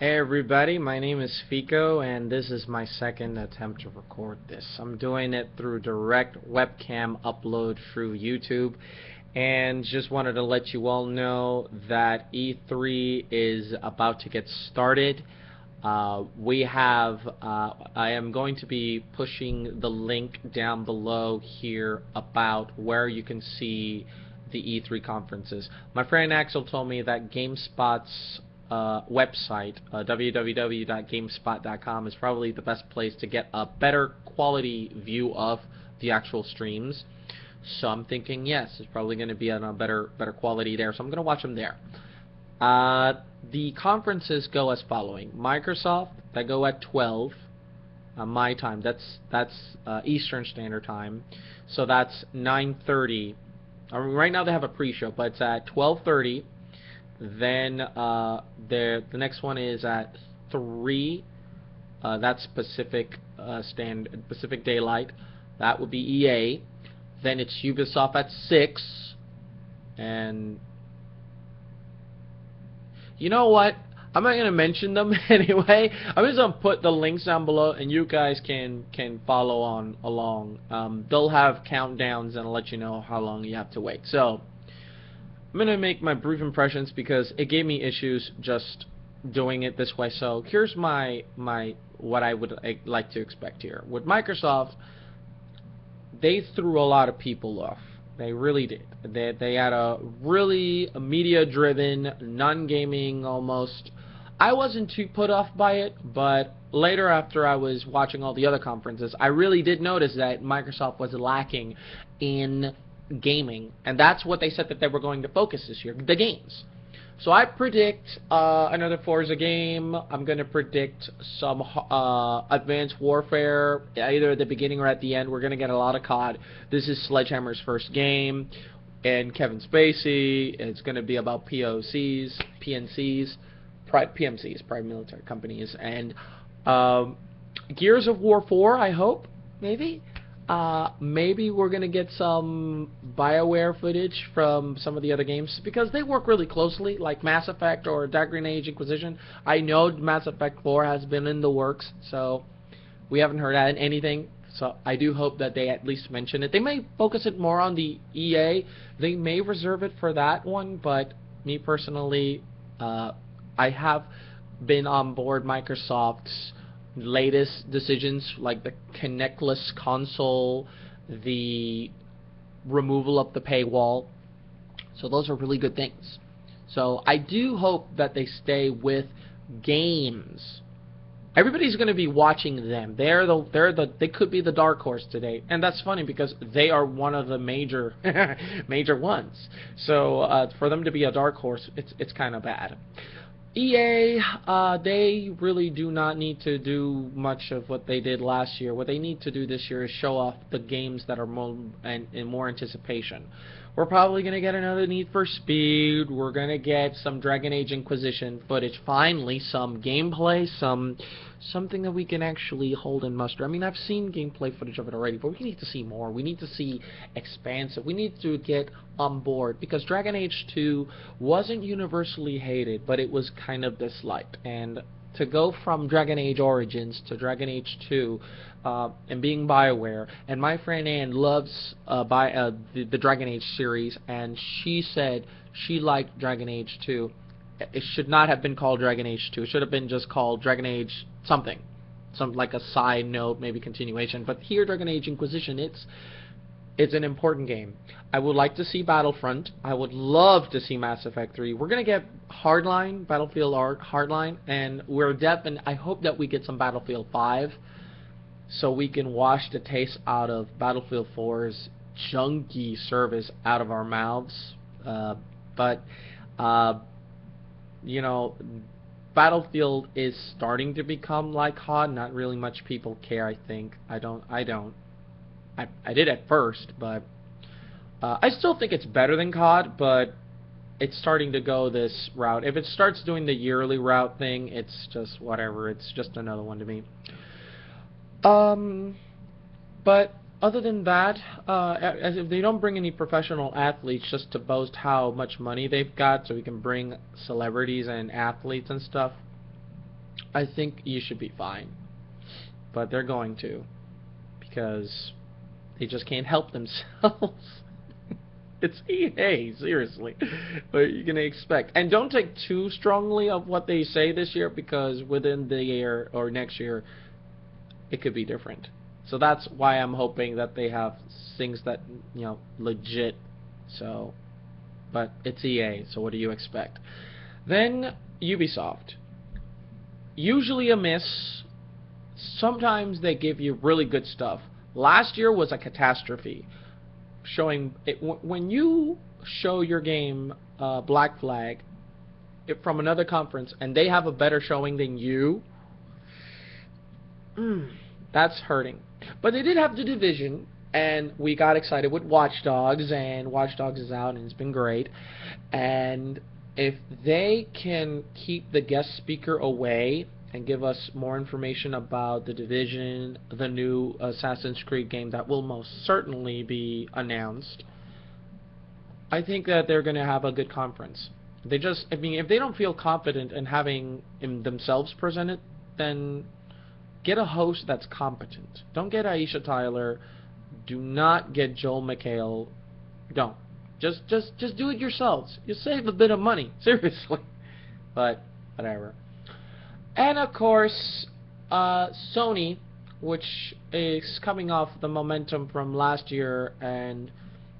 Hey everybody, my name is Fico and this is my second attempt to record this. I'm doing it through direct webcam upload through YouTube, and just wanted to let you all know that E3 is about to get started. I am going to be pushing the link down below here about where you can see the E3 conferences. My friend Axel told me that GameSpot's website, www.gamespot.com, is probably the best place to get a better quality view of the actual streams. So I'm thinking, yes, it's probably going to be on a better quality there. So I'm going to watch them there. The conferences go as following: Microsoft, that go at 12 my time. That's Eastern Standard Time. So that's 9:30. Right now they have a pre-show, but it's at 12:30. Then the next one is at 3. That's Pacific Pacific Daylight. That would be EA. Then it's Ubisoft at 6. And you know what? I'm not gonna mention them anyway. I'm just gonna put the links down below, and you guys can follow on along. They'll have countdowns, and I'll let you know how long you have to wait. So I'm gonna make my brief impressions because it gave me issues just doing it this way. So here's my what I would like to expect here. With Microsoft, they threw a lot of people off. They really did. They had a really media-driven, non-gaming almost. I wasn't too put off by it, but later, after I was watching all the other conferences, I really did notice that Microsoft was lacking in gaming, and that's what they said that they were going to focus this year, the games. So I predict another Forza game. I'm going to predict some Advanced Warfare, either at the beginning or at the end. We're going to get a lot of COD. This is Sledgehammer's first game, and Kevin Spacey. It's going to be about PMCs, private military companies, and Gears of War 4, I hope, maybe. Maybe we're gonna get some BioWare footage from some of the other games, because they work really closely, like Mass Effect or Dragon Age Inquisition. I know Mass Effect 4 has been in the works, so we haven't heard anything. So I do hope that they at least mention it. They may focus it more on the EA. They may reserve it for that one, but me personally, I have been on board Microsoft's latest decisions, like the Kinectless console, the removal of the paywall. So those are really good things. So I do hope that they stay with games. Everybody's going to be watching them. They could be the dark horse today, and that's funny because they are one of the major major ones. So for them to be a dark horse, it's kind of bad. EA, they really do not need to do much of what they did last year. What they need to do this year is show off the games that are in more anticipation. We're probably going to get another Need for Speed. We're going to get some Dragon Age Inquisition footage. Finally, some gameplay, something that we can actually hold and muster. I mean, I've seen gameplay footage of it already, but we need to see more. We need to see expansive. We need to get on board, because Dragon Age 2 wasn't universally hated, but it was kind of disliked. And to go from Dragon Age Origins to Dragon Age 2, and being BioWare, and my friend Ann loves the Dragon Age series, and she said she liked Dragon Age 2. It should not have been called Dragon Age 2. It should have been just called Dragon Age something, like a side note, maybe continuation. But here, Dragon Age Inquisition, it's an important game. I would like to see Battlefront. I would love to see Mass Effect 3. We're gonna get Hardline, Battlefield Hardline, and I hope that we get some Battlefield 5, so we can wash the taste out of Battlefield 4's junky service out of our mouths. You know, Battlefield is starting to become like COD. Not really much people care, I think. I did at first, but I still think it's better than COD, but it's starting to go this route. If it starts doing the yearly route thing, it's just whatever. It's just another one to me. But other than that, as if they don't bring any professional athletes just to boast how much money they've got, so we can bring celebrities and athletes and stuff, I think you should be fine. But they're going to, because they just can't help themselves. It's EA, seriously. What are you going to expect? And don't take too strongly of what they say this year, because within the year or next year, it could be different. So that's why I'm hoping that they have things that, legit. So, but it's EA, so what do you expect? Then Ubisoft. Usually a miss. Sometimes they give you really good stuff. Last year was a catastrophe. Showing it, when you show your game Black Flag from another conference and they have a better showing than you, that's hurting. But they did have The Division, and we got excited with Watch Dogs, and Watch Dogs is out and it's been great. And if they can keep the guest speaker away and give us more information about The Division, the new Assassin's Creed game that will most certainly be announced, I think that they're going to have a good conference. If they don't feel confident in having themselves presented, then get a host that's competent. Don't get Aisha Tyler. Do not get Joel McHale. Don't. Just do it yourselves. You save a bit of money, seriously. But whatever. And of course, Sony, which is coming off the momentum from last year, and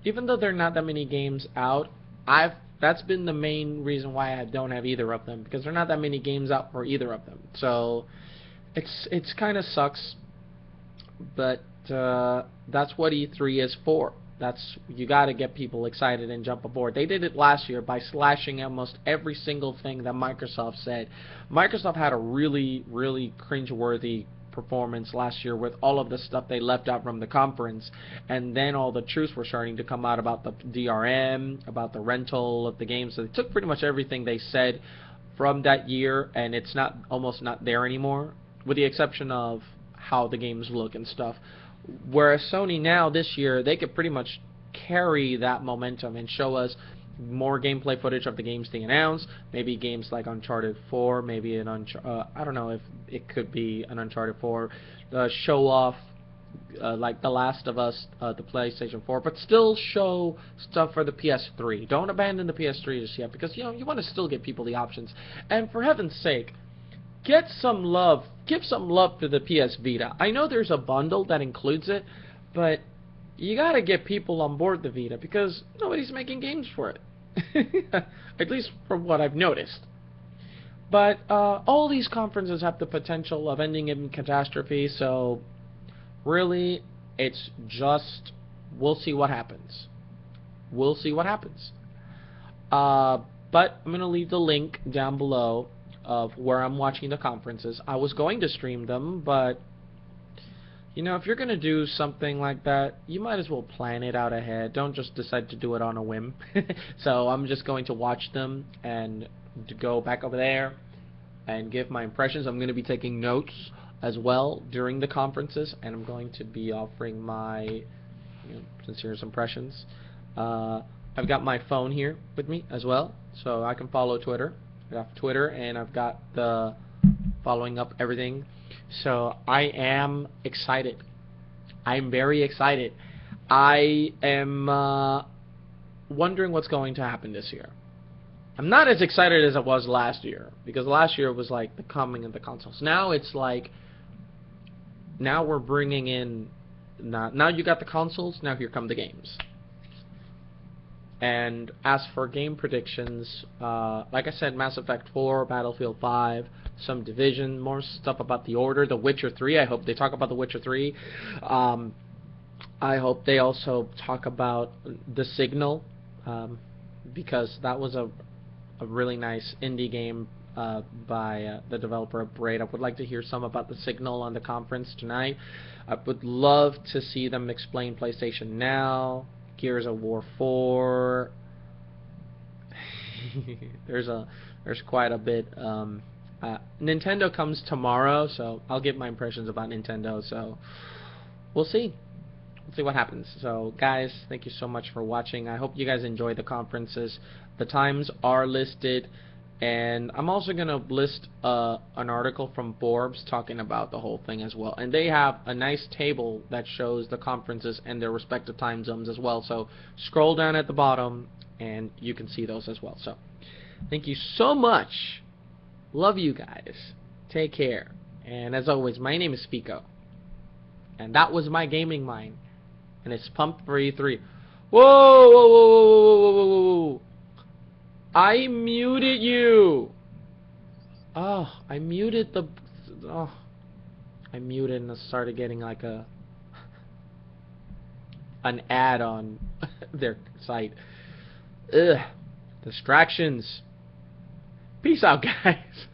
even though there are not that many games out, that's been the main reason why I don't have either of them, because there are not that many games out for either of them. So it's kind of sucks, but that's what E3 is for. You got to get people excited and jump aboard. They did it last year by slashing almost every single thing that Microsoft said. Microsoft had a really, really cringeworthy performance last year with all of the stuff they left out from the conference, and then all the truths were starting to come out about the DRM, about the rental of the game. So they took pretty much everything they said from that year, and it's almost not there anymore, with the exception of how the games look and stuff. Whereas Sony now, this year, they could pretty much carry that momentum and show us more gameplay footage of the games they announced. Maybe games like Uncharted 4, maybe I don't know if it could be an Uncharted 4, show off like The Last of Us, the PlayStation 4, but still show stuff for the PS3. Don't abandon the PS3 just yet, because you want to still give people the options. And for heaven's sake, get some love. Give some love to the PS Vita. I know there's a bundle that includes it, but you gotta get people on board the Vita, because nobody's making games for it. At least from what I've noticed. But all these conferences have the potential of ending in catastrophe, so really, it's just, we'll see what happens. We'll see what happens. But I'm going to leave the link down below of where I'm watching the conferences. I was going to stream them, but if you're going to do something like that, you might as well plan it out ahead. Don't just decide to do it on a whim. So I'm just going to watch them and to go back over there and give my impressions. I'm going to be taking notes as well during the conferences, and I'm going to be offering my sincere impressions. I've got my phone here with me as well, so I can follow Twitter. I have Twitter, and I've got the following up everything. So I am excited. I'm very excited. I am wondering what's going to happen this year. I'm not as excited as I was last year, because last year was like the coming of the consoles. Now it's like, now we're bringing in, now you got the consoles, now here come the games. And as for game predictions, like I said, Mass Effect 4, Battlefield 5, some Division, more stuff about The Order, The Witcher 3. I hope they talk about The Witcher 3. I hope they also talk about The Signal, because that was a really nice indie game by the developer of Braid. I would like to hear some about The Signal on the conference tonight. I would love to see them explain PlayStation Now, Gears of War 4. There's quite a bit. Nintendo comes tomorrow, so I'll give my impressions about Nintendo. So we'll see. We'll see what happens. So guys, thank you so much for watching. I hope you guys enjoy the conferences. The times are listed And I'm also going to list an article from Forbes talking about the whole thing as well. And they have a nice table that shows the conferences and their respective time zones as well. So scroll down at the bottom and you can see those as well. So thank you so much. Love you guys. Take care. And as always, my name is Fico. And that was my gaming mind. And it's pumped for E3. Whoa, whoa, whoa, whoa, whoa, whoa, whoa, whoa. I muted you. Oh, I muted the... Oh, I muted and it started getting like an ad on their site. Ugh. Distractions. Peace out, guys.